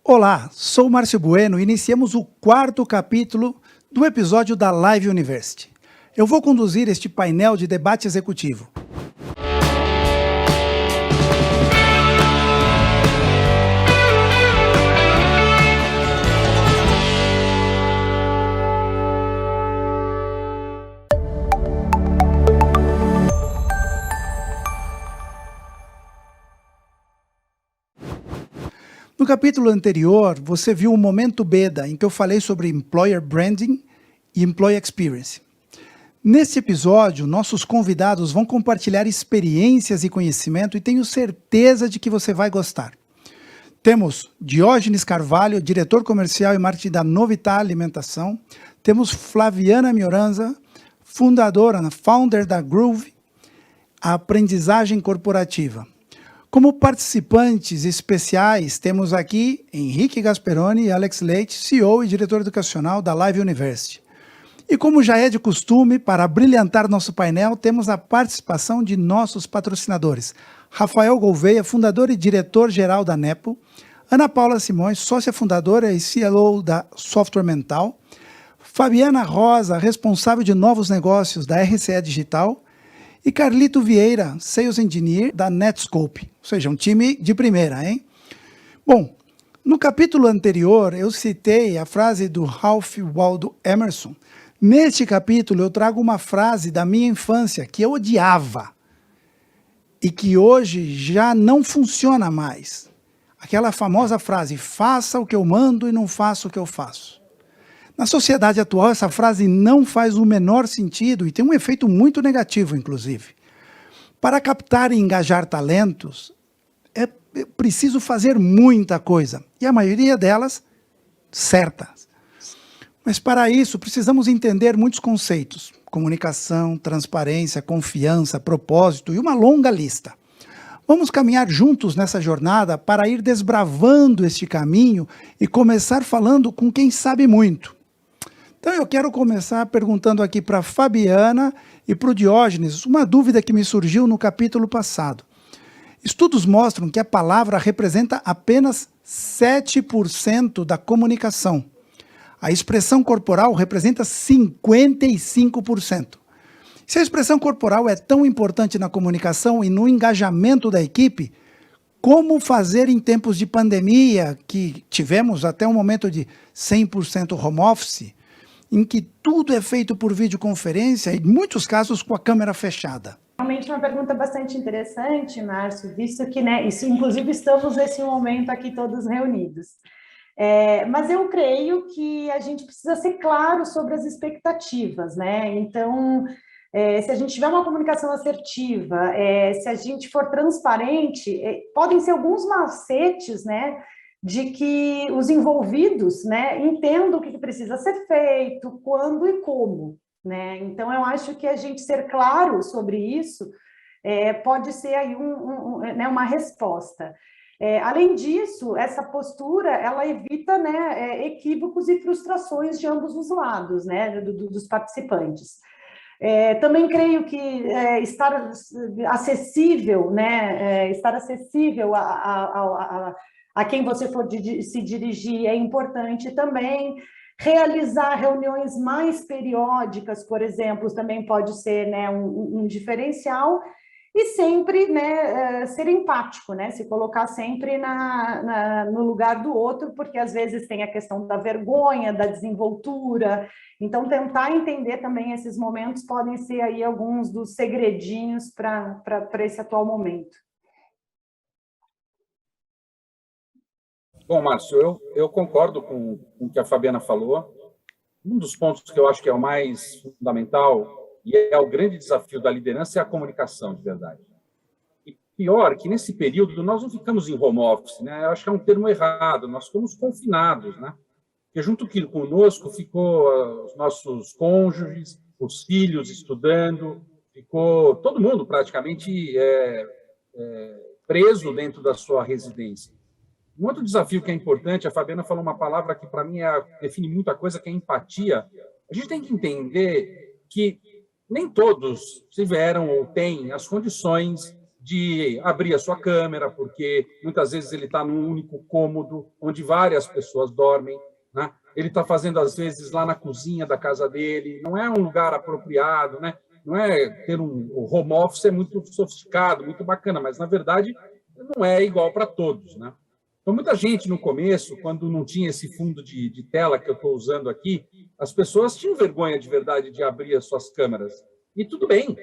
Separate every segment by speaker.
Speaker 1: Olá, sou Márcio Bueno e iniciamos o quarto capítulo do episódio da Live University. Eu vou conduzir este painel de debate executivo. No capítulo anterior, você viu o momento beta, em que eu falei sobre Employer Branding e Employee Experience. Neste episódio, nossos convidados vão compartilhar experiências e conhecimento e tenho certeza de que você vai gostar. Temos Diógenes Carvalho, diretor comercial e marketing da Novitar Alimentação. Temos Flaviana Mioranza, founder da Groove, a aprendizagem corporativa. Como participantes especiais, temos aqui Henrique Gasperoni e Alex Leite, CEO e diretor educacional da Live University. E como já é de costume, para brilhantar nosso painel, temos a participação de nossos patrocinadores. Rafael Gouveia, fundador e diretor-geral da Nepo. Ana Paula Simões, sócia fundadora e CLO da Software Mental. Fabiana Rosa, responsável de novos negócios da RCE Digital. E Carlito Vieira, Sales Engineer da Netscope, ou seja, um time de primeira, hein? Bom, no capítulo anterior eu citei a frase do Ralph Waldo Emerson. Neste capítulo eu trago uma frase da minha infância que eu odiava e que hoje já não funciona mais. Aquela famosa frase, faça o que eu mando e não faça o que eu faço. Na sociedade atual, essa frase não faz o menor sentido e tem um efeito muito negativo, inclusive. Para captar e engajar talentos, é preciso fazer muita coisa, e a maioria delas certas. Mas para isso, precisamos entender muitos conceitos: comunicação, transparência, confiança, propósito e uma longa lista. Vamos caminhar juntos nessa jornada para ir desbravando este caminho e começar falando com quem sabe muito. Então eu quero começar perguntando aqui para a Fabiana e para o Diógenes uma dúvida que me surgiu no capítulo passado. Estudos mostram que a palavra representa apenas 7% da comunicação. A expressão corporal representa 55%. Se a expressão corporal é tão importante na comunicação e no engajamento da equipe, como fazer em tempos de pandemia, que tivemos até um momento de 100% home office, em que tudo é feito por videoconferência, e em muitos casos com a câmera fechada?
Speaker 2: Realmente uma pergunta bastante interessante, Márcio, visto que, isso, inclusive, estamos nesse momento aqui todos reunidos. Mas eu creio que a gente precisa ser claro sobre as expectativas, né? Então, se a gente tiver uma comunicação assertiva, se a gente for transparente, podem ser alguns macetes, né, de que os envolvidos, né, entendam o que precisa ser feito, quando e como, né? Então, eu acho que a gente ser claro sobre isso pode ser aí uma resposta. Além disso, essa postura, ela evita, né, equívocos e frustrações de ambos os lados, né, dos participantes. Também creio que estar acessível, né, estar acessível a quem você for se dirigir é importante também. Realizar reuniões mais periódicas, por exemplo, também pode ser, né, um diferencial. E sempre, né, ser empático, né, se colocar sempre no lugar do outro, porque às vezes tem a questão da vergonha, da desenvoltura. Então, tentar entender também esses momentos podem ser aí alguns dos segredinhos para esse atual momento.
Speaker 3: Bom, Márcio, eu concordo com o que a Fabiana falou. Um dos pontos que eu acho que é o mais fundamental e é o grande desafio da liderança é a comunicação, de verdade. E pior, que nesse período nós não ficamos em home office, né? Eu acho que é um termo errado, nós ficamos confinados, né? Porque junto conosco ficou os nossos cônjuges, os filhos estudando, ficou todo mundo praticamente preso dentro da sua residência. Um outro desafio que é importante, a Fabiana falou uma palavra que, para mim, define muita coisa, que é empatia. A gente tem que entender que nem todos tiveram ou têm as condições de abrir a sua câmera, porque muitas vezes ele está num único cômodo onde várias pessoas dormem, né? Ele está fazendo, às vezes, lá na cozinha da casa dele, não é um lugar apropriado, né? Não é ter o home office é muito sofisticado, muito bacana, mas, na verdade, não é igual para todos, né? Então, muita gente, no começo, quando não tinha esse fundo de tela que eu estou usando aqui, as pessoas tinham vergonha de verdade de abrir as suas câmeras. E tudo bem,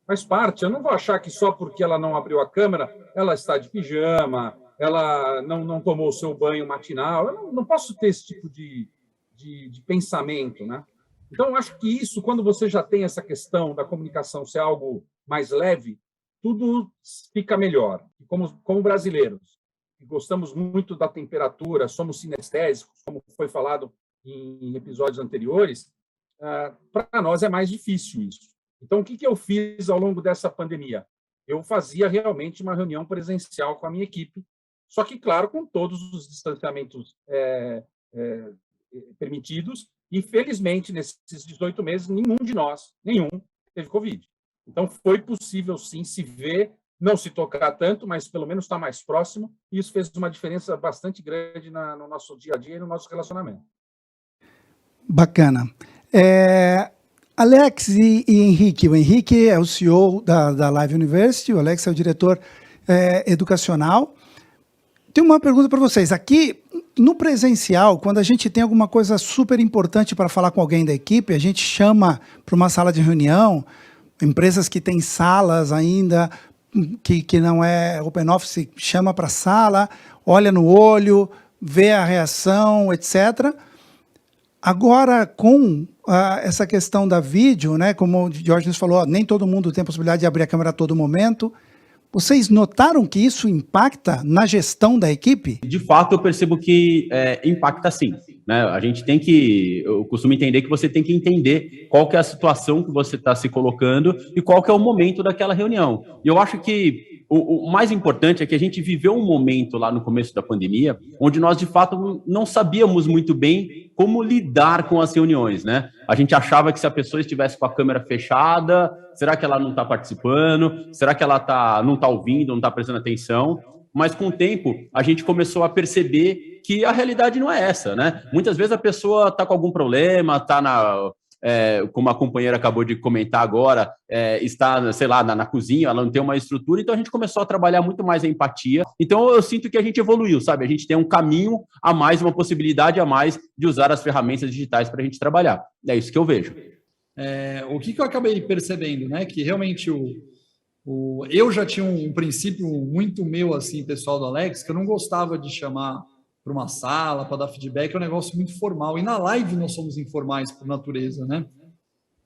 Speaker 3: faz parte. Eu não vou achar que só porque ela não abriu a câmera, ela está de pijama, ela não tomou o seu banho matinal. Eu não posso ter esse tipo de pensamento, né? Então, eu acho que isso, quando você já tem essa questão da comunicação ser algo mais leve, tudo fica melhor. Como brasileiros, que gostamos muito da temperatura, somos sinestésicos, como foi falado em episódios anteriores, para nós é mais difícil isso. Então, o que eu fiz ao longo dessa pandemia? Eu fazia realmente uma reunião presencial com a minha equipe, só que, claro, com todos os distanciamentos permitidos, e, felizmente, nesses 18 meses, nenhum de nós, teve Covid. Então, foi possível, sim, se ver, não se tocar tanto, mas pelo menos estar mais próximo, e isso fez uma diferença bastante grande no nosso dia a dia e no nosso relacionamento.
Speaker 1: Bacana. Alex e Henrique. O Henrique é o CEO da Live University, o Alex é o diretor educacional. Tenho uma pergunta para vocês. Aqui, no presencial, quando a gente tem alguma coisa super importante para falar com alguém da equipe, a gente chama para uma sala de reunião, empresas que têm salas ainda, que não é open office, chama para a sala, olha no olho, vê a reação, etc. Agora, com essa questão da vídeo, né, como o Diógenes falou, nem todo mundo tem a possibilidade de abrir a câmera a todo momento. Vocês notaram que isso impacta na gestão da equipe?
Speaker 4: De fato, eu percebo que impacta sim, né? A gente tem que, eu costumo entender que você tem que entender qual que é a situação que você está se colocando e qual que é o momento daquela reunião. E eu acho que o mais importante é que a gente viveu um momento lá no começo da pandemia, onde nós, de fato, não sabíamos muito bem como lidar com as reuniões, né? A gente achava que se a pessoa estivesse com a câmera fechada, será que ela não está participando? Será que ela não está ouvindo, não está prestando atenção? Mas, com o tempo, a gente começou a perceber que a realidade não é essa, né? Muitas vezes a pessoa está com algum problema, está como a companheira acabou de comentar agora, está, sei lá, na cozinha, ela não tem uma estrutura, então a gente começou a trabalhar muito mais a empatia. Então eu sinto que a gente evoluiu, sabe? A gente tem um caminho a mais, uma possibilidade a mais de usar as ferramentas digitais para a gente trabalhar. É isso que eu vejo.
Speaker 5: O que eu acabei percebendo, né? Que realmente eu já tinha um princípio muito meu, assim, pessoal do Alex, que eu não gostava de chamar para uma sala, para dar feedback, é um negócio muito formal. E na live nós somos informais por natureza, né?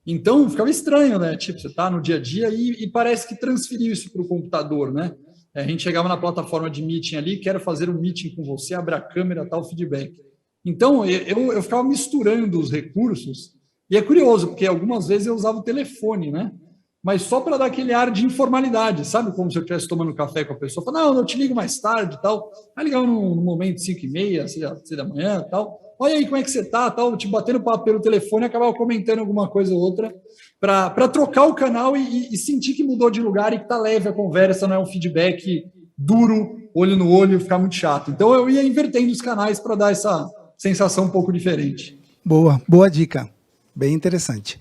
Speaker 5: Então, ficava estranho, né? Tipo, você está no dia a dia e parece que transferiu isso para o computador, né? A gente chegava na plataforma de meeting ali, quero fazer um meeting com você, abre a câmera, tal, feedback. Então, eu ficava misturando os recursos, e é curioso, porque algumas vezes eu usava o telefone, né? Mas só para dar aquele ar de informalidade, sabe? Como se eu estivesse tomando café com a pessoa, falando, não, eu te ligo mais tarde e tal. Aí ligava no momento 5h30, 6 da manhã e tal. Olha aí como é que você tá, tal, te batendo papo pelo telefone, acabava comentando alguma coisa ou outra, para trocar o canal e sentir que mudou de lugar e que tá leve a conversa, não é um feedback duro, olho no olho, ficar muito chato. Então eu ia invertendo os canais para dar essa sensação um pouco diferente.
Speaker 1: Boa dica. Bem interessante.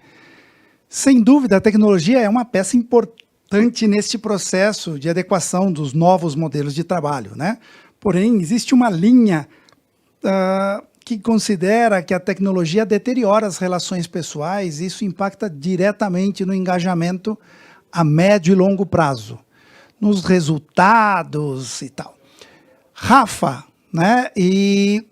Speaker 1: Sem dúvida, a tecnologia é uma peça importante neste processo de adequação dos novos modelos de trabalho, né? Porém, existe uma linha que considera que a tecnologia deteriora as relações pessoais e isso impacta diretamente no engajamento a médio e longo prazo, nos resultados e tal. Rafa, né? E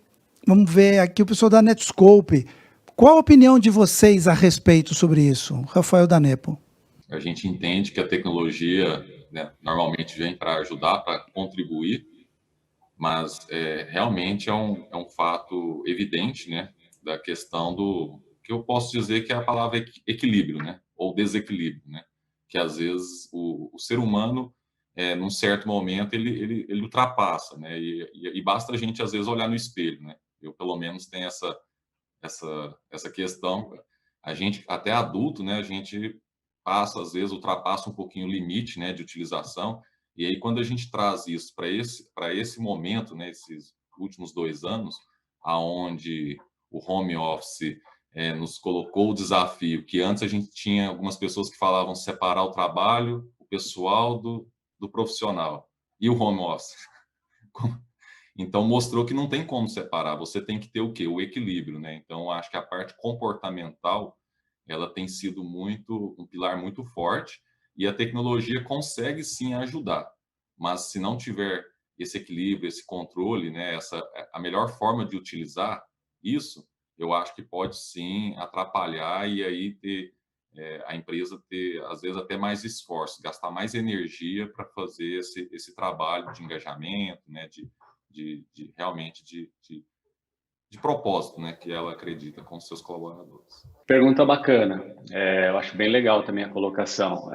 Speaker 1: vamos ver aqui o pessoal da Netscope. Qual a opinião de vocês a respeito sobre isso? Rafael Danepo.
Speaker 6: A gente entende que a tecnologia, né, normalmente vem para ajudar, para contribuir, mas realmente é um fato evidente, né, da questão do que eu posso dizer que é a palavra equilíbrio, né, ou desequilíbrio, né, que às vezes o ser humano, num certo momento, ele ultrapassa, né, e basta a gente às vezes olhar no espelho, né. Eu pelo menos tenho essa questão, a gente até adulto, né, a gente passa às vezes ultrapassa um pouquinho o limite, né, de utilização, E aí, quando a gente traz isso para esse momento, né, esses últimos 2 anos, aonde o home office nos colocou o desafio que antes a gente tinha algumas pessoas que falavam separar o trabalho, o pessoal do profissional e o home office. Então, mostrou que não tem como separar, você tem que ter o quê? O equilíbrio, né? Então, acho que a parte comportamental, ela tem sido um pilar muito forte, e a tecnologia consegue sim ajudar, mas se não tiver esse equilíbrio, esse controle, né, a melhor forma de utilizar isso, eu acho que pode sim atrapalhar e aí a empresa ter, às vezes, até mais esforço, gastar mais energia para fazer esse trabalho de engajamento, né, realmente de propósito, né, que ela acredita com os seus colaboradores.
Speaker 7: Pergunta bacana. Eu acho bem legal também a colocação.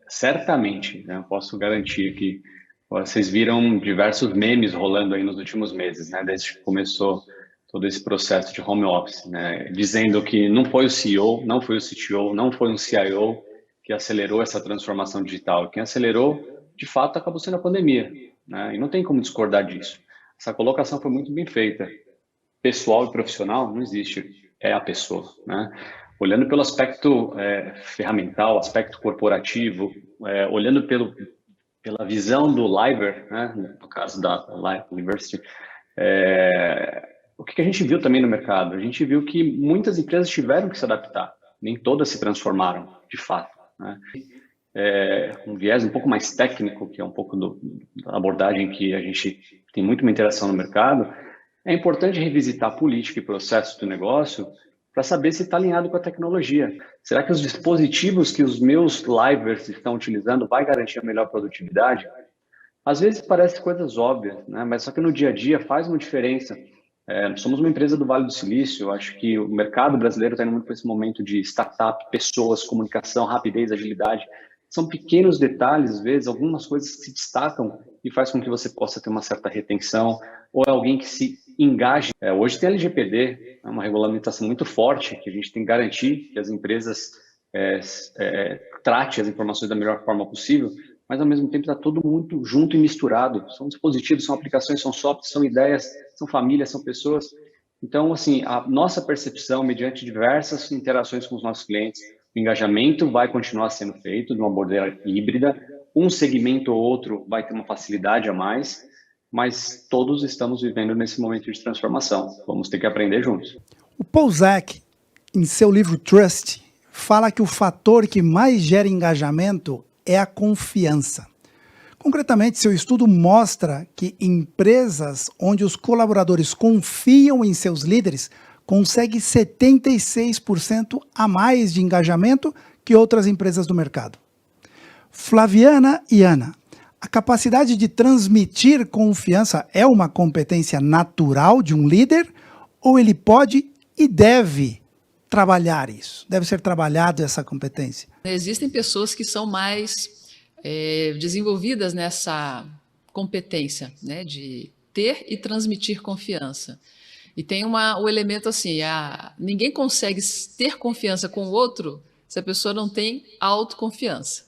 Speaker 7: Certamente, né, eu posso garantir que vocês viram diversos memes rolando aí nos últimos meses, né, desde que começou todo esse processo de home office, né, dizendo que não foi o CEO, não foi o CTO, não foi um CIO que acelerou essa transformação digital. Quem acelerou, de fato, acabou sendo a pandemia, né, e não tem como discordar disso. Essa colocação foi muito bem feita. Pessoal e profissional não existe, é a pessoa, né? Olhando pelo aspecto ferramental, aspecto corporativo, olhando pela visão do Liver, né? No caso da Live University, o que a gente viu também no mercado? A gente viu que muitas empresas tiveram que se adaptar, nem todas se transformaram, de fato, né? Um viés um pouco mais técnico, que é um pouco da abordagem que a gente tem muito uma interação no mercado. É importante revisitar a política e processo do negócio para saber se está alinhado com a tecnologia. Será que os dispositivos que os meus livers estão utilizando vai garantir a melhor produtividade? Às vezes parece coisas óbvias, né? Mas só que no dia a dia faz uma diferença. Somos uma empresa do Vale do Silício, eu acho que o mercado brasileiro está indo muito para esse momento de startup, pessoas, comunicação, rapidez, agilidade. São pequenos detalhes, às vezes, algumas coisas que se destacam e faz com que você possa ter uma certa retenção, ou é alguém que se engaje. Hoje tem a LGPD, é uma regulamentação muito forte, que a gente tem que garantir que as empresas tratem as informações da melhor forma possível, mas ao mesmo tempo está tudo muito junto e misturado. São dispositivos, são aplicações, são softwares, são ideias, são famílias, são pessoas. Então, assim, a nossa percepção, mediante diversas interações com os nossos clientes, o engajamento vai continuar sendo feito de uma maneira híbrida, um segmento ou outro vai ter uma facilidade a mais, mas todos estamos vivendo nesse momento de transformação. Vamos ter que aprender juntos.
Speaker 1: O Paul Zak, em seu livro Trust, fala que o fator que mais gera engajamento é a confiança. Concretamente, seu estudo mostra que empresas onde os colaboradores confiam em seus líderes conseguem 76% a mais de engajamento que outras empresas do mercado. Flaviana e Ana, a capacidade de transmitir confiança é uma competência natural de um líder ou ele pode e deve trabalhar isso? Deve ser trabalhado essa competência?
Speaker 8: Existem pessoas que são mais desenvolvidas nessa competência, né, de ter e transmitir confiança. E tem o elemento assim, ninguém consegue ter confiança com o outro se a pessoa não tem autoconfiança.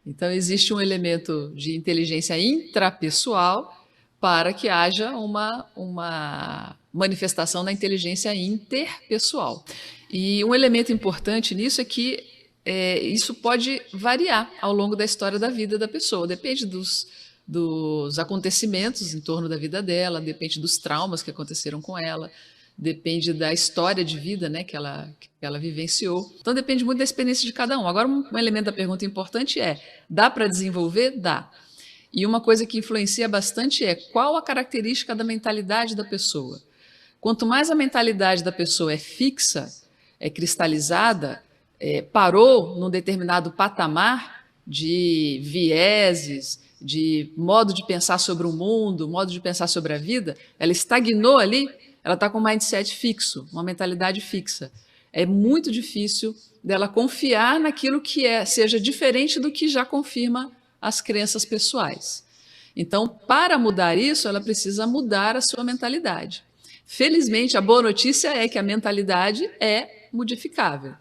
Speaker 8: Então, existe um elemento de inteligência intrapessoal para que haja uma manifestação da inteligência interpessoal. E um elemento importante nisso é que isso pode variar ao longo da história da vida da pessoa. Depende dos acontecimentos em torno da vida dela, depende dos traumas que aconteceram com ela, depende da história de vida, né, que ela vivenciou. Então, depende muito da experiência de cada um. Agora, um elemento da pergunta importante dá para desenvolver? Dá. E uma coisa que influencia bastante qual a característica da mentalidade da pessoa. Quanto mais a mentalidade da pessoa é fixa, é cristalizada, parou num determinado patamar de vieses, de modo de pensar sobre o mundo, modo de pensar sobre a vida, ela estagnou ali, ela está com um mindset fixo, uma mentalidade fixa. É muito difícil dela confiar naquilo que seja diferente do que já confirma as crenças pessoais. Então, para mudar isso, ela precisa mudar a sua mentalidade. Felizmente, a boa notícia é que a mentalidade é modificável.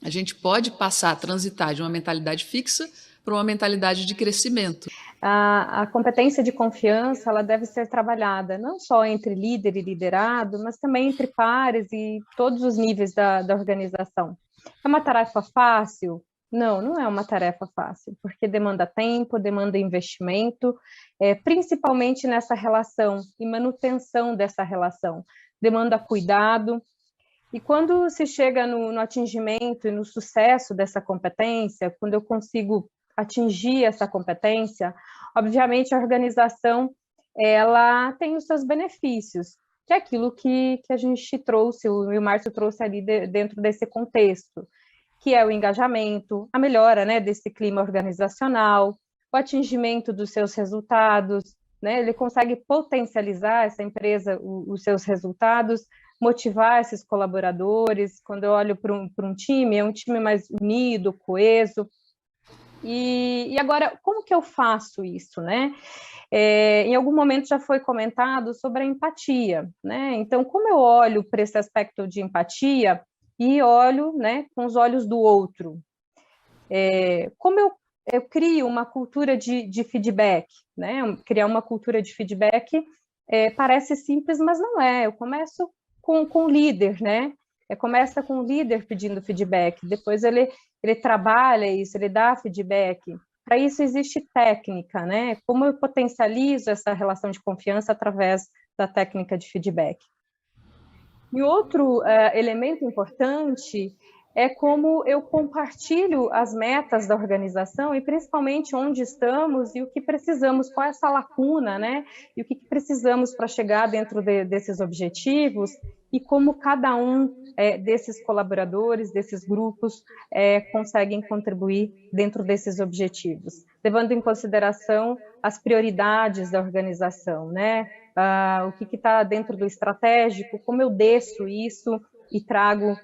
Speaker 8: A gente pode passar a transitar de uma mentalidade fixa para uma mentalidade de crescimento.
Speaker 9: A competência de confiança, ela deve ser trabalhada não só entre líder e liderado, mas também entre pares e todos os níveis da organização. É uma tarefa fácil? Não, não é uma tarefa fácil, porque demanda tempo, demanda investimento, principalmente nessa relação e manutenção dessa relação. Demanda cuidado. E quando se chega no atingimento e no sucesso dessa competência, quando eu consigo atingir essa competência, obviamente a organização ela tem os seus benefícios, que é aquilo que a gente trouxe, o Márcio trouxe ali dentro desse contexto, que é o engajamento, a melhora, né, desse clima organizacional, o atingimento dos seus resultados, né, ele consegue potencializar essa empresa, os seus resultados, motivar esses colaboradores. Quando eu olho para um time, é um time mais unido, coeso. E agora, como que eu faço isso, né? Em algum momento já foi comentado sobre a empatia, né? Então, como eu olho para esse aspecto de empatia e olho, né, com os olhos do outro? Como eu crio uma cultura de feedback, né? Criar uma cultura de feedback parece simples, mas não é. Eu começo com o líder, né? Começa com o líder pedindo feedback, depois ele trabalha isso, ele dá feedback. Para isso existe técnica, né? Como eu potencializo essa relação de confiança através da técnica de feedback. E outro elemento importante é como eu compartilho as metas da organização e principalmente onde estamos e o que precisamos, qual é essa lacuna, né? E o que precisamos para chegar dentro desses objetivos e como cada um desses colaboradores, desses grupos, conseguem contribuir dentro desses objetivos, levando em consideração as prioridades da organização, né? O que está dentro do estratégico, como eu desço isso e trago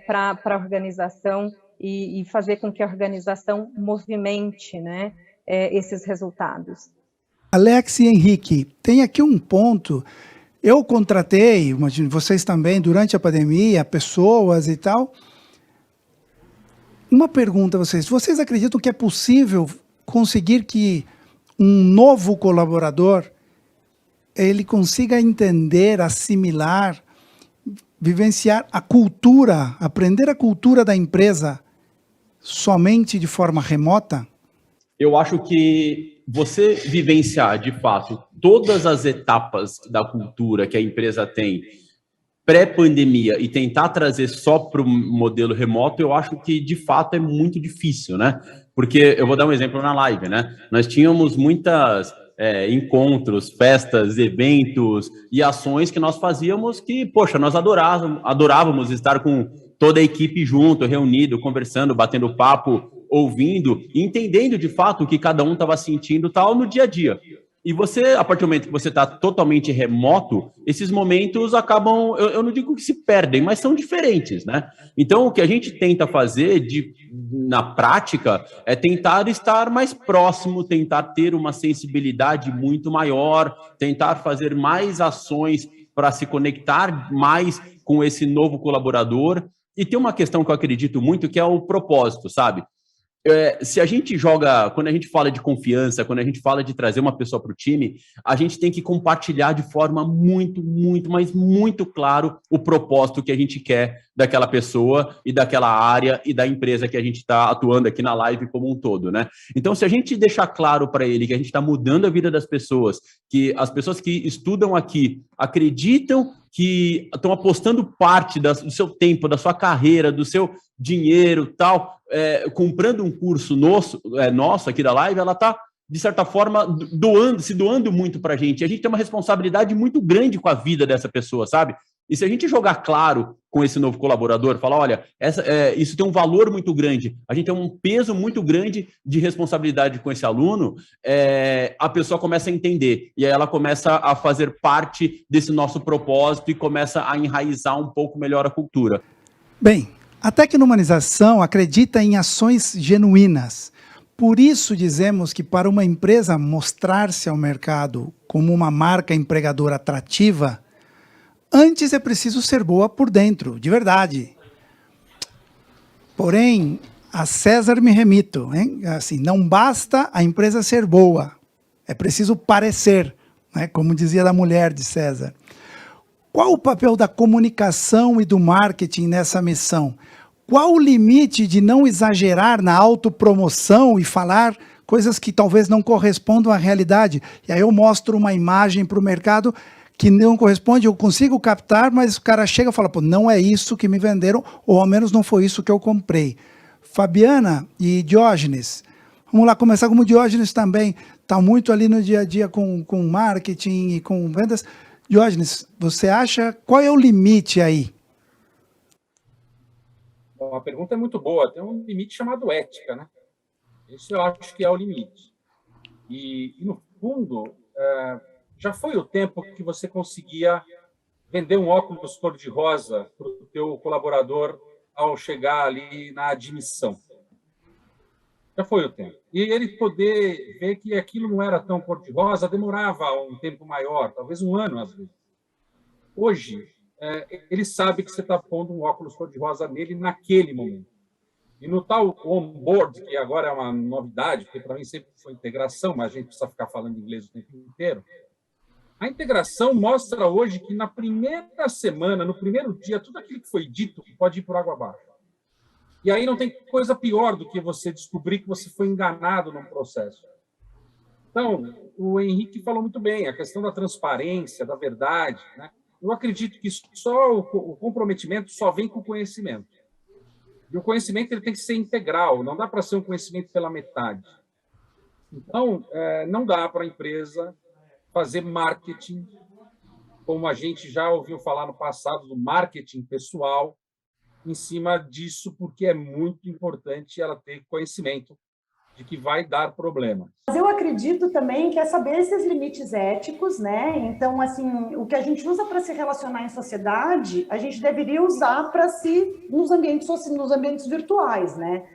Speaker 9: para a organização e fazer com que a organização movimente, né, esses resultados.
Speaker 1: Alex e Henrique, tem aqui um ponto. Eu contratei, imagino vocês também, durante a pandemia, pessoas e tal. Uma pergunta a vocês. Vocês acreditam que é possível conseguir que um novo colaborador ele consiga entender, assimilar, vivenciar a cultura, aprender a cultura da empresa somente de forma remota?
Speaker 4: Eu acho que você vivenciar, de fato, todas as etapas da cultura que a empresa tem pré-pandemia e tentar trazer só para o modelo remoto, eu acho que, de fato, é muito difícil, né? Porque, eu vou dar um exemplo na live, né? Nós tínhamos muitas encontros, festas, eventos e ações que nós fazíamos que, poxa, nós adorávamos estar com toda a equipe junto, reunido, conversando, batendo papo, ouvindo e entendendo de fato o que cada um estava sentindo tal no dia a dia. E você, a partir do momento que você está totalmente remoto, esses momentos acabam, eu não digo que se perdem, mas são diferentes, né? Então, o que a gente tenta fazer na prática é tentar estar mais próximo, tentar ter uma sensibilidade muito maior, tentar fazer mais ações para se conectar mais com esse novo colaborador. E tem uma questão que eu acredito muito, que é o propósito, sabe? Se a gente joga, quando a gente fala de confiança, quando a gente fala de trazer uma pessoa para o time, a gente tem que compartilhar de forma muito, mas muito claro o propósito que a gente quer daquela pessoa e daquela área e da empresa que a gente está atuando aqui na live como um todo, né? Então, se a gente deixar claro para ele que a gente está mudando a vida das pessoas, que as pessoas que estudam aqui acreditam que estão apostando parte do seu tempo, da sua carreira, do seu dinheiro, tal, comprando um curso nosso aqui da live, ela está, de certa forma, se doando muito para a gente. A gente tem uma responsabilidade muito grande com a vida dessa pessoa, sabe? E se a gente jogar claro com esse novo colaborador, falar, olha, isso tem um valor muito grande, a gente tem um peso muito grande de responsabilidade com esse aluno, a pessoa começa a entender, e aí ela começa a fazer parte desse nosso propósito e começa a enraizar um pouco melhor a cultura.
Speaker 1: Bem, a Tecnohumanização acredita em ações genuínas. Por isso dizemos que para uma empresa mostrar-se ao mercado como uma marca empregadora atrativa, antes é preciso ser boa por dentro, de verdade. Porém, A César me remito, hein? Assim, não basta a empresa ser boa, é preciso parecer, né? Como dizia da mulher de César. Qual o papel da comunicação e do marketing nessa missão? Qual o limite de não exagerar na autopromoção e falar coisas que talvez não correspondam à realidade? E aí eu mostro uma imagem para o mercado que não corresponde, eu consigo captar, mas o cara chega e fala, pô, não é isso que me venderam, ou ao menos não foi isso que eu comprei. Fabiana e Diógenes, vamos lá começar, como o Diógenes também está muito ali no dia a dia com marketing e com vendas. Diógenes, você acha, qual é o limite aí?
Speaker 3: Bom, a pergunta é muito boa. Tem um limite chamado ética, né? Esse eu acho que é o limite. E no fundo, já foi o tempo que você conseguia vender um óculos cor-de-rosa para o teu colaborador ao chegar ali na admissão. Já foi o tempo. E ele poder ver que aquilo não era tão cor-de-rosa demorava um tempo maior, talvez um ano, às vezes. Hoje, ele sabe que você está pondo um óculos cor-de-rosa nele naquele momento. E no tal on-board, que agora é uma novidade, porque para mim sempre foi integração, mas a gente precisa ficar falando inglês o tempo inteiro, a integração mostra hoje que na primeira semana, no primeiro dia, tudo aquilo que foi dito pode ir por água abaixo. E aí não tem coisa pior do que você descobrir que você foi enganado no processo. Então, o Henrique falou muito bem, a questão da transparência, da verdade, né? Eu acredito que só o comprometimento só vem com o conhecimento. E o conhecimento ele tem que ser integral, não dá para ser um conhecimento pela metade. Então, não dá para a empresa fazer marketing, como a gente já ouviu falar no passado, do marketing pessoal, em cima disso, porque é muito importante ela ter conhecimento de que vai dar problema.
Speaker 2: Mas eu acredito também que é saber esses limites éticos, né? Então, assim, o que a gente usa para se relacionar em sociedade, a gente deveria usar para nos ambientes virtuais, né?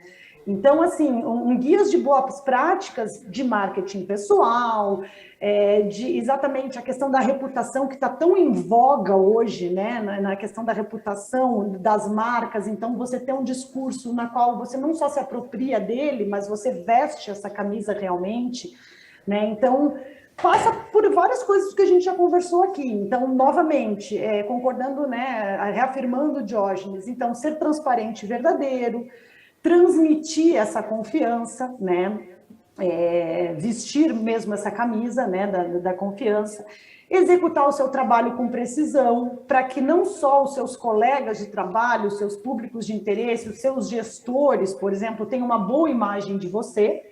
Speaker 2: Então, assim, guias de boas práticas de marketing pessoal, de exatamente a questão da reputação que está tão em voga hoje, né? Na questão da reputação das marcas. Então, você tem um discurso na qual você não só se apropria dele, mas você veste essa camisa realmente, né? Então, passa por várias coisas que a gente já conversou aqui. Então, novamente, concordando, né? Reafirmando Diógenes. Então, ser transparente e verdadeiro, transmitir essa confiança, né? Vestir mesmo essa camisa, né? da confiança, executar o seu trabalho com precisão, para que não só os seus colegas de trabalho, os seus públicos de interesse, os seus gestores, por exemplo, tenham uma boa imagem de você,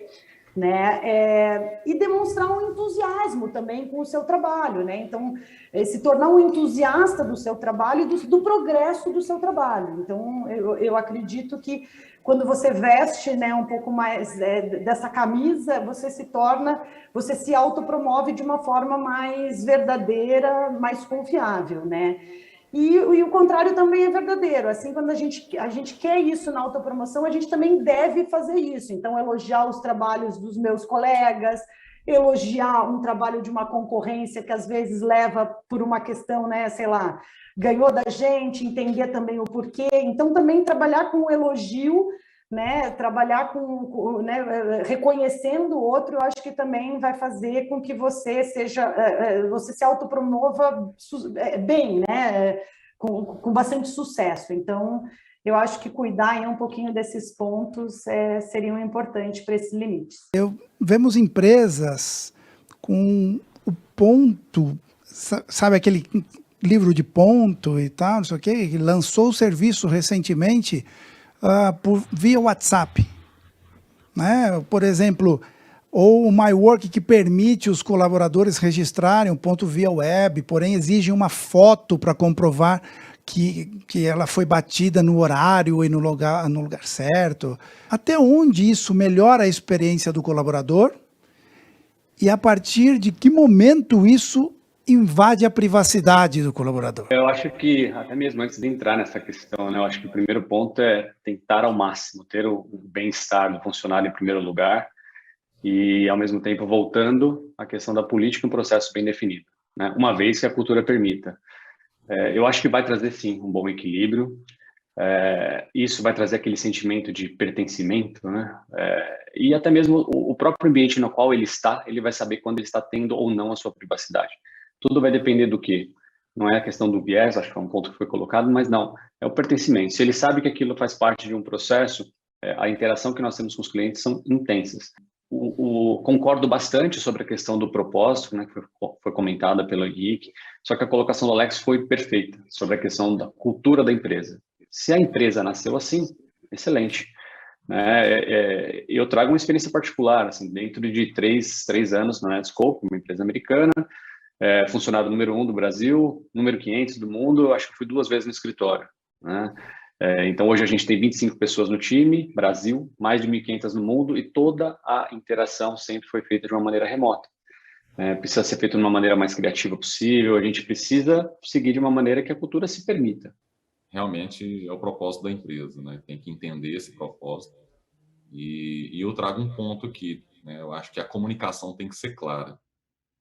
Speaker 2: né? E demonstrar um entusiasmo também com o seu trabalho, né? Então, se tornar um entusiasta do seu trabalho e do progresso do seu trabalho. Então, eu acredito que quando você veste, né, um pouco mais dessa camisa, você se autopromove de uma forma mais verdadeira, mais confiável, né? E o contrário também é verdadeiro. Assim, quando a gente quer isso na autopromoção, a gente também deve fazer isso. Então, elogiar os trabalhos dos meus colegas, elogiar um trabalho de uma concorrência que às vezes leva por uma questão, né, sei lá, ganhou da gente, entender também o porquê. Então, também trabalhar com o elogio, né, trabalhar né, reconhecendo o outro, eu acho que também vai fazer com que você se autopromova bem, né, com bastante sucesso. Então, eu acho que cuidar um pouquinho desses pontos seriam importantes para esses limites.
Speaker 1: Vemos empresas com o ponto, sabe aquele livro de ponto e tal, não sei o quê, que lançou o serviço recentemente via WhatsApp, né? Por exemplo, ou o MyWork, que permite os colaboradores registrarem um ponto via web, porém exige uma foto para comprovar que ela foi batida no horário e no lugar certo. Até onde isso melhora a experiência do colaborador? E a partir de que momento isso invade a privacidade do colaborador?
Speaker 7: Eu acho que, até mesmo antes de entrar nessa questão, né, eu acho que o primeiro ponto é tentar ao máximo ter o bem-estar do funcionário em primeiro lugar e, ao mesmo tempo, voltando à questão da política, um processo bem definido, né, uma vez que a cultura permita. Eu acho que vai trazer, sim, um bom equilíbrio. Isso vai trazer aquele sentimento de pertencimento, né? E até mesmo o próprio ambiente no qual ele está, ele vai saber quando ele está tendo ou não a sua privacidade. Tudo vai depender do quê? Não é a questão do viés, acho que é um ponto que foi colocado, mas não, é o pertencimento. Se ele sabe que aquilo faz parte de um processo, a interação que nós temos com os clientes são intensas. Concordo bastante sobre a questão do propósito, né, que foi comentada pelo Henrique, só que a colocação do Alex foi perfeita sobre a questão da cultura da empresa. Se a empresa nasceu assim, excelente. Eu trago uma experiência particular, assim, dentro de três anos na Netscope, uma empresa americana, funcionário número 1 do Brasil, número 500 do mundo, acho que fui 2 vezes no escritório, né? Então, hoje a gente tem 25 pessoas no time, Brasil, mais de 1.500 no mundo, e toda a interação sempre foi feita de uma maneira remota. Precisa ser feito de uma maneira mais criativa possível, a gente precisa seguir de uma maneira que a cultura se permita.
Speaker 6: Realmente é o propósito da empresa, né? Tem que entender esse propósito. E eu trago um ponto aqui, né? Eu acho que a comunicação tem que ser clara.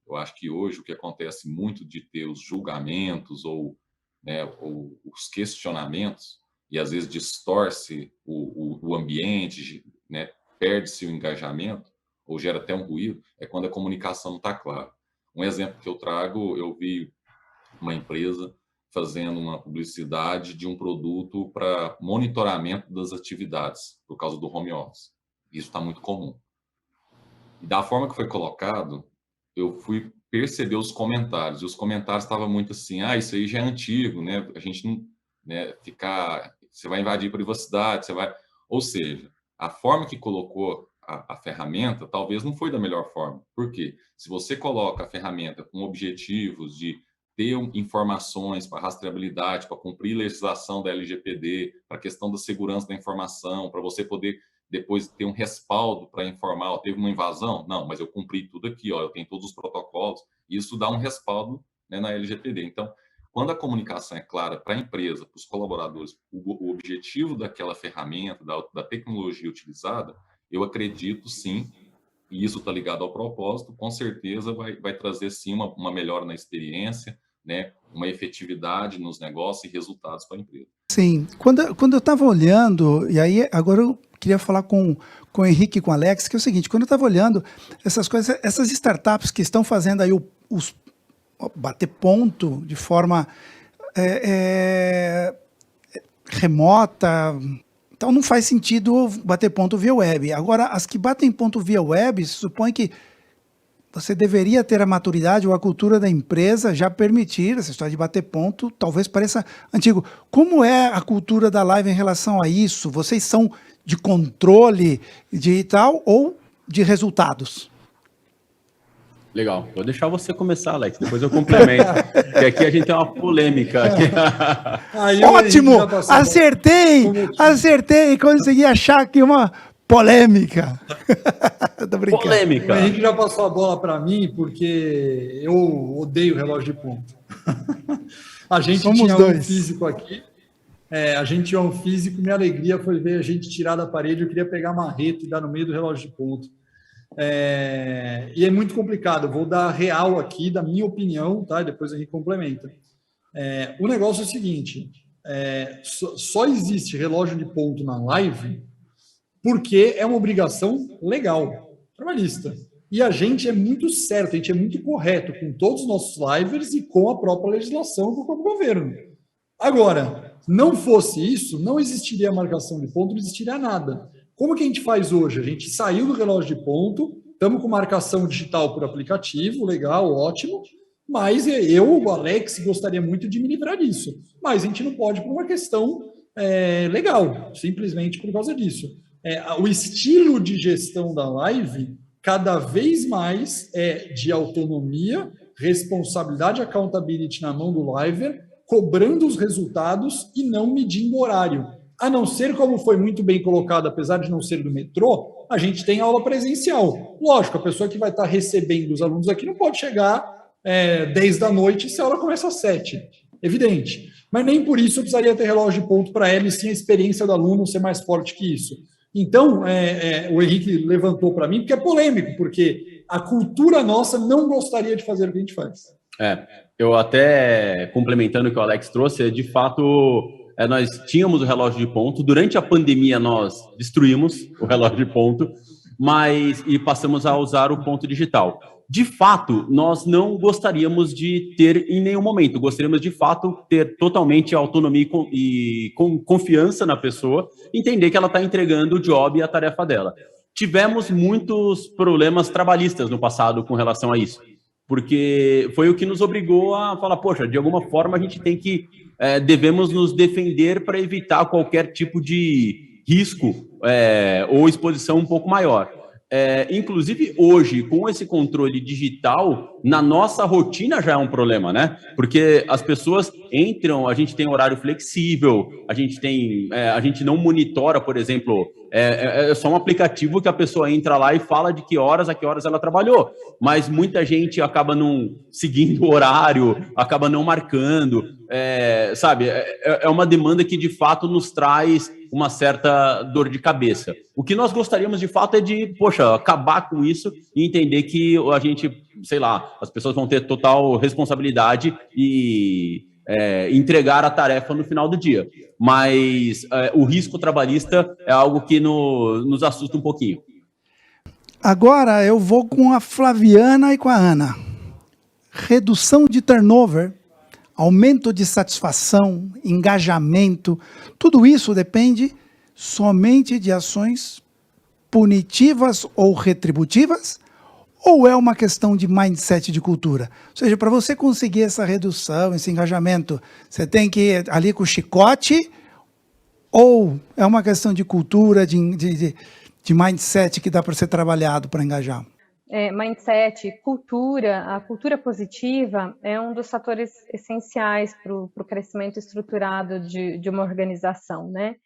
Speaker 6: Eu acho que hoje o que acontece muito de ter os julgamentos ou os questionamentos, e às vezes distorce o ambiente, né? Perde-se o engajamento, ou gera até um ruído, é quando a comunicação não está clara. Um exemplo que eu trago, eu vi uma empresa fazendo uma publicidade de um produto para monitoramento das atividades, por causa do home office. Isso está muito comum. E da forma que foi colocado, eu fui perceber os comentários, e os comentários estavam muito assim, isso aí já é antigo, né? A gente não, né, você vai invadir privacidade, Ou seja, a forma que colocou a ferramenta talvez não foi da melhor forma. Por quê? Se você coloca a ferramenta com objetivos de ter informações para rastreabilidade, para cumprir legislação da LGPD, para a questão da segurança da informação, para você poder depois ter um respaldo para informar, teve uma invasão? Não, mas eu cumpri tudo aqui, eu tenho todos os protocolos, e isso dá um respaldo, né, na LGPD. Então, quando a comunicação é clara para a empresa, para os colaboradores, o objetivo daquela ferramenta, da tecnologia utilizada, eu acredito sim, e isso está ligado ao propósito, com certeza vai trazer sim uma melhora na experiência, né, uma efetividade nos negócios e resultados para a empresa.
Speaker 1: Sim, quando eu estava olhando, e aí agora eu queria falar com o Henrique e com o Alex, que é o seguinte, quando eu estava olhando essas coisas, essas startups que estão fazendo aí os bater ponto de forma remota, então não faz sentido bater ponto via web. Agora, as que batem ponto via web, supõe que você deveria ter a maturidade ou a cultura da empresa já permitir essa história de bater ponto, talvez pareça antigo. Como é a cultura da Live em relação a isso? Vocês são de controle de tal ou de resultados?
Speaker 4: Legal. Vou deixar você começar, Alex, depois eu complemento. Porque aqui a gente tem uma polêmica.
Speaker 1: Ótimo! Acertei! Consegui achar aqui uma polêmica. Tô brincando.
Speaker 5: Polêmica. O Henrique já passou a bola para mim, porque eu odeio relógio de ponto. A gente tinha um físico aqui. A gente tinha um físico, minha alegria foi ver a gente tirar da parede. Eu queria pegar a marreta e dar no meio do relógio de ponto. E é muito complicado. Eu vou dar real aqui, da minha opinião, tá? Depois a gente complementa. O negócio é o seguinte: só existe relógio de ponto na live porque é uma obrigação legal, trabalhista. E a gente é muito certo, a gente é muito correto com todos os nossos livers e com a própria legislação do próprio governo. Agora, não fosse isso, não existiria a marcação de ponto, não existiria nada. Como que a gente faz hoje? A gente saiu do relógio de ponto, estamos com marcação digital por aplicativo, legal, ótimo, mas o Alex, gostaria muito de me livrar disso. Mas a gente não pode por uma questão legal, simplesmente por causa disso. O estilo de gestão da live, cada vez mais de autonomia, responsabilidade, accountability na mão do liver, cobrando os resultados e não medindo horário. A não ser, como foi muito bem colocado, apesar de não ser do metrô, a gente tem aula presencial. Lógico, a pessoa que vai estar recebendo os alunos aqui não pode chegar 10 da noite se a aula começa às 7. Evidente. Mas nem por isso eu precisaria ter relógio de ponto para ela e sim a experiência do aluno ser mais forte que isso. Então, o Henrique levantou para mim, porque é polêmico, porque a cultura nossa não gostaria de fazer o que a gente faz.
Speaker 4: Eu até, complementando o que o Alex trouxe, de fato, nós tínhamos o relógio de ponto. Durante a pandemia, nós destruímos o relógio de ponto, e passamos a usar o ponto digital. De fato, nós não gostaríamos de ter em nenhum momento. Gostaríamos, de fato, ter totalmente autonomia e confiança na pessoa, entender que ela está entregando o job e a tarefa dela. Tivemos muitos problemas trabalhistas no passado com relação a isso, porque foi o que nos obrigou a falar, poxa, de alguma forma a gente tem que, devemos nos defender para evitar qualquer tipo de risco ou exposição um pouco maior. Inclusive, hoje, com esse controle digital, na nossa rotina já é um problema, né? Porque as pessoas entram, a gente tem horário flexível, a gente não monitora, por exemplo, é só um aplicativo que a pessoa entra lá e fala de a que horas ela trabalhou, mas muita gente acaba não seguindo o horário, acaba não marcando, sabe? É uma demanda que, de fato, nos traz uma certa dor de cabeça. O que nós gostaríamos, de fato, é de, poxa, acabar com isso e entender que a gente, sei lá, as pessoas vão ter total responsabilidade e entregar a tarefa no final do dia. Mas o risco trabalhista é algo que nos assusta um pouquinho.
Speaker 1: Agora eu vou com a Flaviana e com a Ana. Redução de turnover, aumento de satisfação, engajamento, tudo isso depende somente de ações punitivas ou retributivas? Ou é uma questão de mindset, de cultura? Ou seja, para você conseguir essa redução, esse engajamento, você tem que ir ali com o chicote? Ou é uma questão de cultura, de mindset que dá para ser trabalhado para engajar?
Speaker 9: Mindset, a cultura positiva é um dos fatores essenciais para o crescimento estruturado de uma organização, né?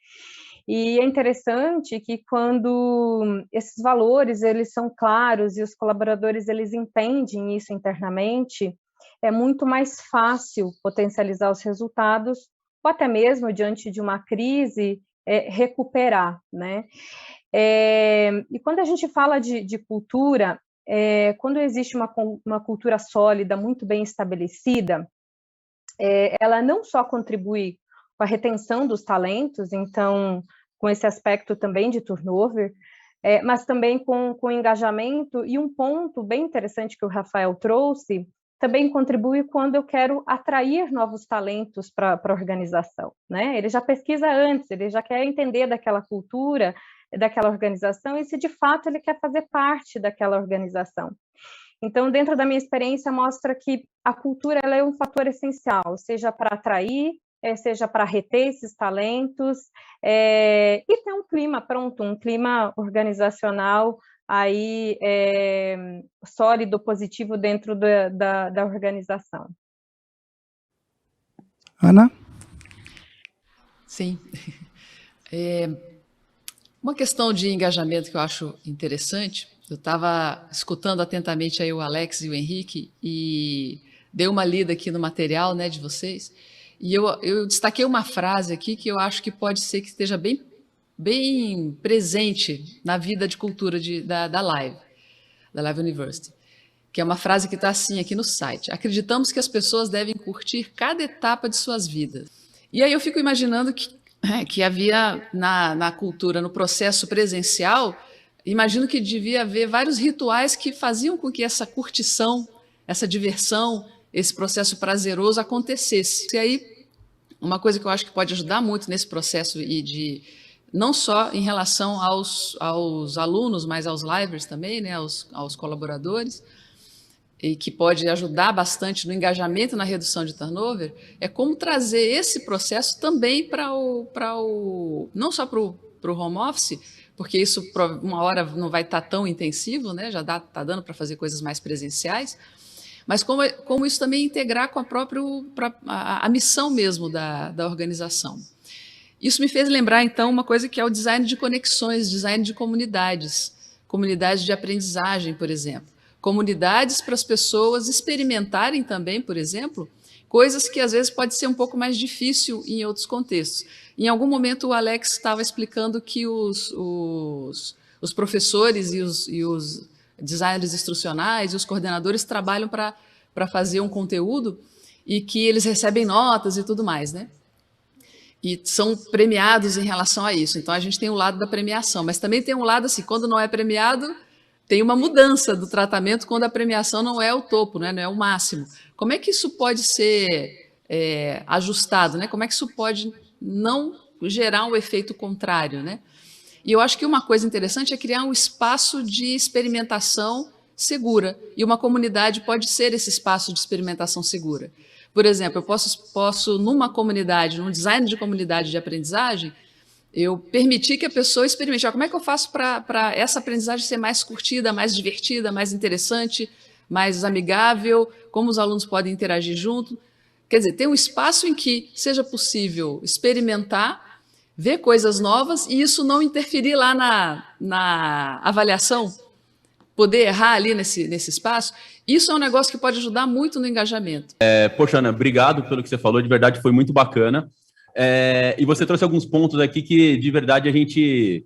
Speaker 9: E é interessante que quando esses valores eles são claros e os colaboradores eles entendem isso internamente, é muito mais fácil potencializar os resultados ou até mesmo diante de uma crise recuperar, né? E quando a gente fala de cultura, quando existe uma cultura sólida, muito bem estabelecida, ela não só contribui com a retenção dos talentos, então, com esse aspecto também de turnover, mas também com o engajamento, e um ponto bem interessante que o Rafael trouxe, também contribui quando eu quero atrair novos talentos para a organização, né? Ele já pesquisa antes, ele já quer entender daquela cultura, daquela organização, e se de fato ele quer fazer parte daquela organização. Então, dentro da minha experiência, mostra que a cultura ela é um fator essencial, seja para atrair, seja para reter esses talentos, e ter um clima um clima organizacional aí sólido, positivo dentro da organização.
Speaker 1: Ana?
Speaker 8: Sim. Uma questão de engajamento que eu acho interessante, eu estava escutando atentamente aí o Alex e o Henrique e dei uma lida aqui no material, né, de vocês, e eu destaquei uma frase aqui que eu acho que pode ser que esteja bem presente na vida de cultura da Live University, que é uma frase que está assim aqui no site. Acreditamos que as pessoas devem curtir cada etapa de suas vidas. E aí eu fico imaginando que havia na cultura, no processo presencial, imagino que devia haver vários rituais que faziam com que essa curtição, essa diversão, esse processo prazeroso acontecesse. E aí, uma coisa que eu acho que pode ajudar muito nesse processo, não só em relação aos alunos, mas aos livers também, né, aos colaboradores, e que pode ajudar bastante no engajamento na redução de turnover, é como trazer esse processo também não só para o home office, porque isso uma hora não vai estar tão intensivo, né? Já está dando para fazer coisas mais presenciais, mas como isso também integrar com a missão mesmo da organização. Isso me fez lembrar, então, uma coisa que é o design de conexões, design de comunidades de aprendizagem, por exemplo. Comunidades para as pessoas experimentarem também, por exemplo, coisas que às vezes pode ser um pouco mais difícil em outros contextos. Em algum momento o Alex estava explicando que os professores e os designers instrucionais e os coordenadores trabalham para fazer um conteúdo e que eles recebem notas e tudo mais, né? e são premiados em relação a isso. Então, a gente tem um lado da premiação, mas também tem um lado assim, quando não é premiado, tem uma mudança do tratamento quando a premiação não é o topo, né? Não é o máximo. Como é que isso pode ser ajustado, né? Como é que isso pode não gerar um efeito contrário, né? E eu acho que uma coisa interessante é criar um espaço de experimentação segura, e uma comunidade pode ser esse espaço de experimentação segura. Por exemplo, eu posso numa comunidade, num design de comunidade de aprendizagem, eu permitir que a pessoa experimente. Como é que eu faço para essa aprendizagem ser mais curtida, mais divertida, mais interessante, mais amigável? Como os alunos podem interagir junto? Quer dizer, tem um espaço em que seja possível experimentar, ver coisas novas e isso não interferir lá na avaliação, poder errar ali nesse espaço. Isso é um negócio que pode ajudar muito no engajamento.
Speaker 4: Poxa, Ana, obrigado pelo que você falou, de verdade foi muito bacana. E você trouxe alguns pontos aqui que, de verdade, a gente,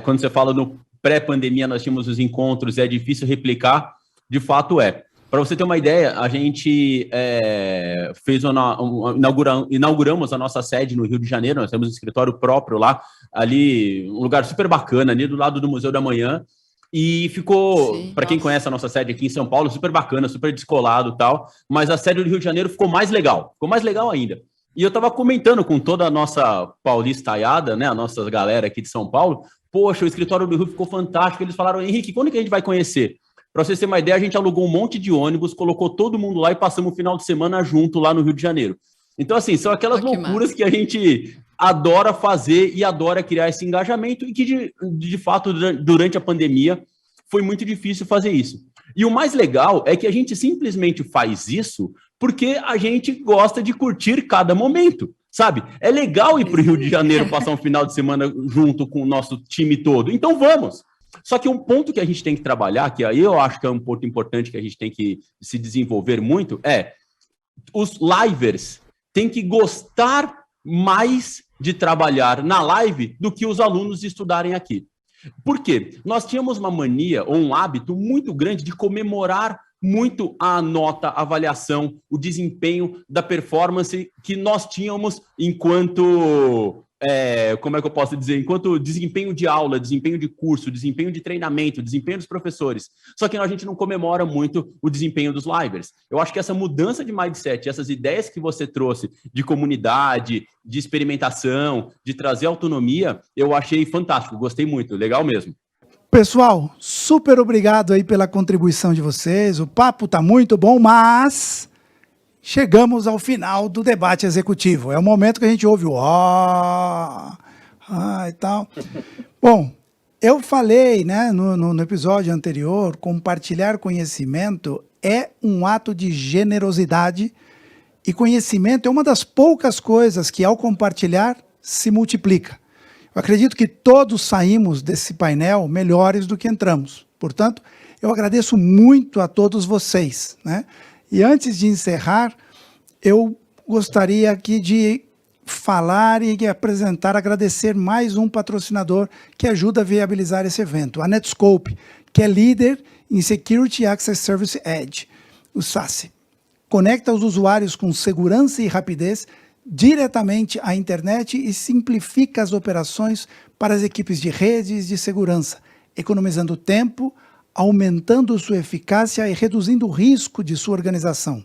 Speaker 4: quando você fala no pré-pandemia, nós tínhamos os encontros, é difícil replicar, de fato é. Para você ter uma ideia, a gente inauguramos a nossa sede no Rio de Janeiro, nós temos um escritório próprio lá, ali, um lugar super bacana, ali do lado do Museu da Manhã, e ficou, para quem conhece a nossa sede aqui em São Paulo, super bacana, super descolado e tal, mas a sede do Rio de Janeiro ficou mais legal ainda. E eu estava comentando com toda a nossa paulistaiada, né, a nossa galera aqui de São Paulo, poxa, o escritório do Rio ficou fantástico. Eles falaram, Henrique, quando que a gente vai conhecer? Para vocês terem uma ideia, a gente alugou um monte de ônibus, colocou todo mundo lá e passamos o final de semana junto lá no Rio de Janeiro. Então, assim, são aquelas loucuras que a gente adora fazer e adora criar esse engajamento e que, de fato, durante a pandemia, foi muito difícil fazer isso. E o mais legal é que a gente simplesmente faz isso porque a gente gosta de curtir cada momento, sabe? É legal ir para o Rio de Janeiro passar um final de semana junto com o nosso time todo. Então vamos! Só que um ponto que a gente tem que trabalhar, que aí eu acho que é um ponto importante que a gente tem que se desenvolver muito, os livers têm que gostar mais de trabalhar na live do que os alunos estudarem aqui. Por quê? Nós tínhamos uma mania ou um hábito muito grande de comemorar muito a nota, a avaliação, o desempenho da performance que nós tínhamos enquanto, como é que eu posso dizer, enquanto desempenho de aula, desempenho de curso, desempenho de treinamento, desempenho dos professores. Só que a gente não comemora muito o desempenho dos livers. Eu acho que essa mudança de mindset, essas ideias que você trouxe de comunidade, de experimentação, de trazer autonomia, eu achei fantástico, gostei muito, legal mesmo.
Speaker 1: Pessoal, super obrigado aí pela contribuição de vocês. O papo tá muito bom, mas chegamos ao final do debate executivo. É o momento que a gente ouve o e tal. Bom, eu falei, né, no episódio anterior, compartilhar conhecimento é um ato de generosidade e conhecimento é uma das poucas coisas que, ao compartilhar, se multiplica. Eu acredito que todos saímos desse painel melhores do que entramos. Portanto, eu agradeço muito a todos vocês, né? E antes de encerrar, eu gostaria aqui de falar e apresentar, agradecer mais um patrocinador que ajuda a viabilizar esse evento, a Netscope, que é líder em Security Access Service Edge, o SASE. Conecta os usuários com segurança e rapidez diretamente à internet e simplifica as operações para as equipes de redes de segurança, economizando tempo, aumentando sua eficácia e reduzindo o risco de sua organização.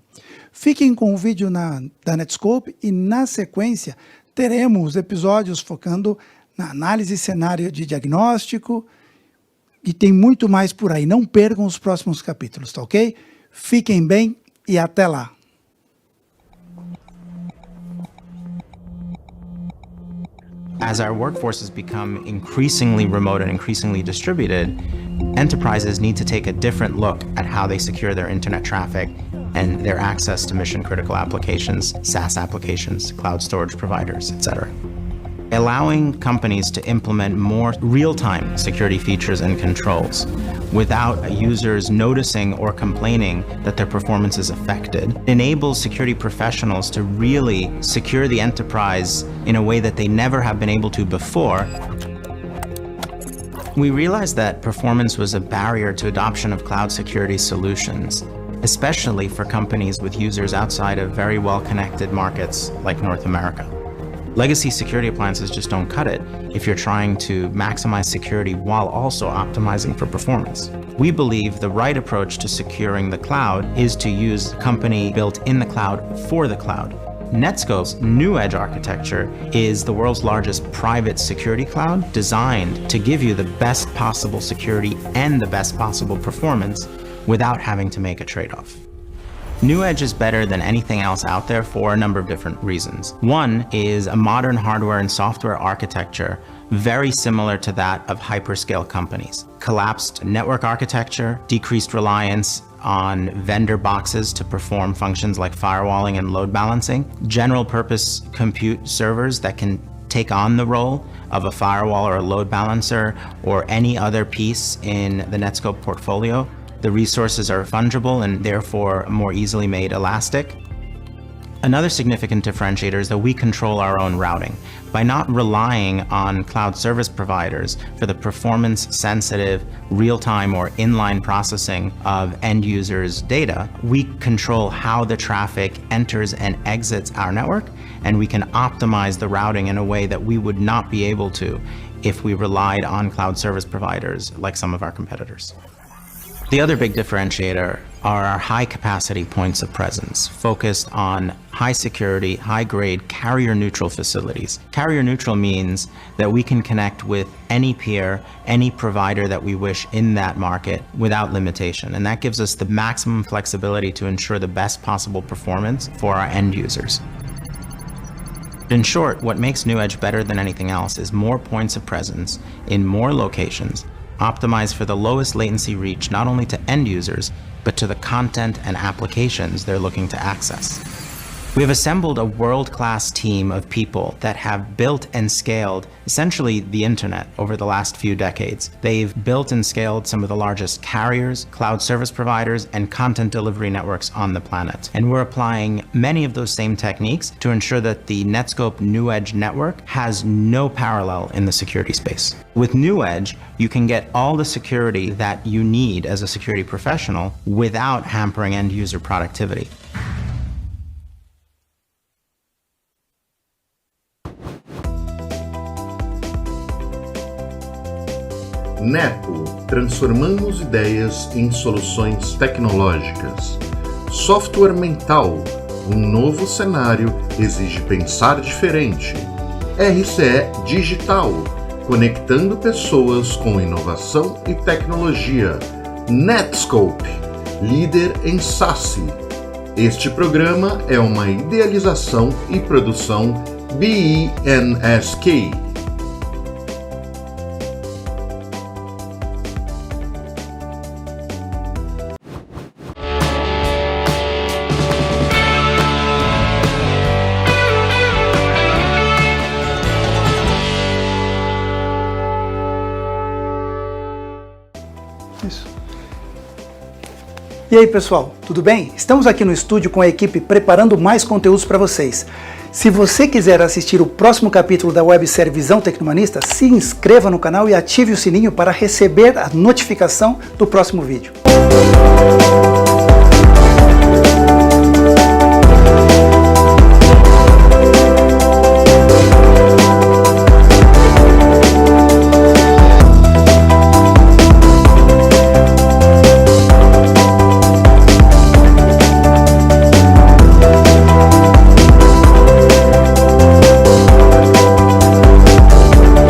Speaker 1: Fiquem com o vídeo da Netscope e, na sequência, teremos episódios focando na análise cenário de diagnóstico e tem muito mais por aí. Não percam os próximos capítulos, tá ok? Fiquem bem e até lá!
Speaker 10: As our workforces become increasingly remote and increasingly distributed, enterprises need to take a different look at how they secure their internet traffic and their access to mission-critical applications, SaaS applications, cloud storage providers, etc. Allowing companies to implement more real-time security features and controls without users noticing or complaining that their performance is affected enables security professionals to really secure the enterprise in a way that they never have been able to before. We realized that performance was a barrier to adoption of cloud security solutions, especially for companies with users outside of very well-connected markets like North America. Legacy security appliances just don't cut it if you're trying to maximize security while also optimizing for performance. We believe the right approach to securing the cloud is to use a company built in the cloud for the cloud. Netskope's NewEdge architecture is the world's largest private security cloud designed to give you the best possible security and the best possible performance without having to make a trade-off. NewEdge is better than anything else out there for a number of different reasons. One is a modern hardware and software architecture very similar to that of hyperscale companies. Collapsed network architecture, decreased reliance on vendor boxes to perform functions like firewalling and load balancing, general purpose compute servers that can take on the role of a firewall or a load balancer or any other piece in the Netskope portfolio. The resources are fungible and therefore more easily made elastic. Another significant differentiator is that we control our own routing. By not relying on cloud service providers for the performance-sensitive, real-time or inline processing of end users' data, we control how the traffic enters and exits our network, and we can optimize the routing in a way that we would not be able to if we relied on cloud service providers like some of our competitors. The other big differentiator are our high capacity points of presence, focused on high security, high grade, carrier neutral facilities. Carrier neutral means that we can connect with any peer, any provider that we wish in that market without limitation. And that gives us the maximum flexibility to ensure the best possible performance for our end users. In short, what makes NewEdge better than anything else is more points of presence in more locations, optimized for the lowest latency reach not only to end users, but to the content and applications they're looking to access. We have assembled a world-class team of people that have built and scaled essentially the internet over the last few decades. They've built and scaled some of the largest carriers, cloud service providers, and content delivery networks on the planet. And we're applying many of those same techniques to ensure that the Netskope NewEdge network has no parallel in the security space. With NewEdge, you can get all the security that you need as a security professional without hampering end user productivity.
Speaker 11: Nepo, transformamos ideias em soluções tecnológicas. Software mental, novo cenário exige pensar diferente. RCE Digital, conectando pessoas com inovação e tecnologia. Netskope, líder em SASE. Este programa é uma idealização e produção BENSK.
Speaker 1: Isso. E aí, pessoal, tudo bem? Estamos aqui no estúdio com a equipe preparando mais conteúdos para vocês. Se você quiser assistir o próximo capítulo da websérie Visão Tecnohumanista, se inscreva no canal e ative o sininho para receber a notificação do próximo vídeo.